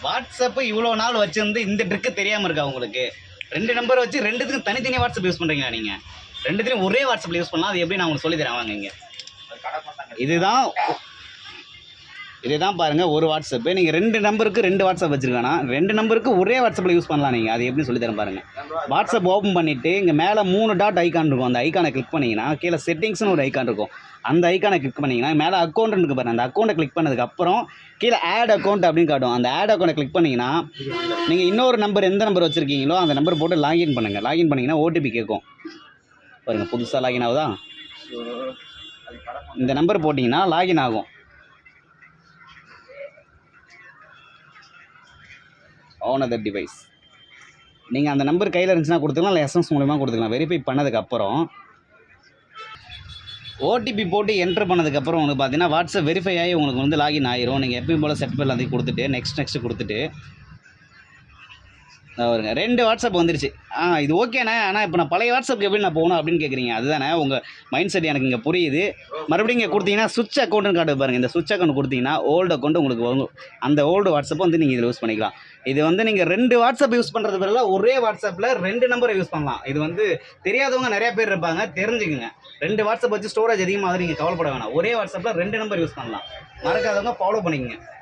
WhatsApp இவ்வளோ நாள் வச்சிருந்து இந்த ட்ரிக்கு தெரியாமல் இருக்கா உங்களுக்கு? 2 நம்பர் வச்சு 2த்துக்கும் தனித்தனியாக வாட்ஸ்அப் யூஸ் பண்ணுறீங்களா நீங்கள்? 2த்துலையும் ஒரே வாட்ஸ்அப்பில் யூஸ் பண்ணலாம். அது எப்படி நான் உங்களுக்கு சொல்லி தரேன் வாங்க இங்கே. இதுதான் இதுதான் பாருங்கள் ஒரு வாட்ஸ்அப்பு. நீங்கள் 2 நம்பருக்கு 2 வாட்ஸ்அப் வச்சுருக்கானா 2 நம்பருக்கு ஒரே வாட்ஸ்அப்பில் யூஸ் பண்ணலாம் நீங்கள். அது எப்படி சொல்லி தரேன் பாருங்கள். வாட்ஸ்அப் ஓப்பன் பண்ணிவிட்டு இங்கே மேலே 3 டாட் ஐக்கான் இருக்கும். அந்த ஐக்கானை கிளிக் பண்ணிங்கன்னா கீழே செட்டிங்ஸ்னு ஒரு ஐக்கான் இருக்கும். அந்த ஐக்கானை கிளிக் பண்ணிங்கன்னா மேலே அக்கௌண்ட் இருக்குது பாருங்கள். அந்த அக்கௌண்ட்டை கிளிக் பண்ணதுக்கப்புறம் கீழே ஆட் அக்கௌண்ட் அப்படின்னு காட்டும். அந்த ஆட் அக்கௌண்ட்டை கிளிக் பண்ணிங்கன்னா நீங்கள் இன்னொரு நம்பர் எந்த நம்பர் வச்சுருக்கீங்களோ அந்த நம்பர் போட்டு லாகின் பண்ணுங்கள். லாகின் பண்ணிங்கன்னா ஓடிபி கேட்கும் பாருங்கள். புதுசாக லாகின் ஆகுதா? இந்த நம்பர் போட்டிங்கன்னா லாகின் ஆகும். ஆன் அதர் டிவைஸ் நீங்கள் அந்த நம்பர் கையில் இருந்துச்சுன்னா கொடுத்துக்கலாம், இல்லை எஸ்எம்எஸ் மூலமாக கொடுத்துக்கலாம். வெரிஃபை பண்ணதுக்கப்புறம் ஓடிபி போட்டு என்ட்ரு பண்ணதுக்கப்புறம் உங்களுக்கு பார்த்தீங்கன்னா வாட்ஸ்அப் வெரிஃபை ஆகி உங்களுக்கு வந்து லாகின் ஆயிரும். நீங்கள் எப்பயும் போல் செட் எல்லாத்தையும் கொடுத்துட்டு நெக்ஸ்ட் கொடுத்துட்டு வருங்க 2 வாட்ஸ்அப் வந்துருச்சு. இது ஓகேண்ணே. ஆனால் இப்போ நான் பழைய வாட்ஸ்அப்புக்கு எப்படி நான் போகணும் அப்படின்னு கேட்குறீங்க. அதுதானே உங்கள் மைண்ட் செட் எனக்கு இங்கே புரியுது. மறுபடியும் இங்கே கொடுத்தீங்கன்னா சுவிட்ச் அக்கௌண்ட்டுன்னு காட்டு பாருங்கள். இந்த சுவிட்ச் அக்கௌண்ட் கொடுத்தீங்கன்னா ஓல்டு அக்கௌண்ட் உங்களுக்கு வரும். அந்த ஓல்டு வாட்ஸ்அப்பை வந்து நீங்கள் இதில் யூஸ் பண்ணிக்கலாம். இது வந்து நீங்கள் 2 வாட்ஸ்அப் யூஸ் பண்ணுறது பதிலாக ஒரே வாட்ஸ்அப்பில் 2 நம்பரை யூஸ் பண்ணலாம். இது வந்து தெரியாதவங்க நிறைய பேர் இருப்பாங்க, தெரிஞ்சுக்குங்க. 2 வாட்ஸ்அப் வச்சு ஸ்டோரேஜ் அதிகமாக நீங்கள் கவலைப்பட வேணாம். ஒரே வாட்ஸ்அப்பில் 2 நம்பர் யூஸ் பண்ணலாம். மறக்காதவங்க ஃபாலோ பண்ணிக்கங்க.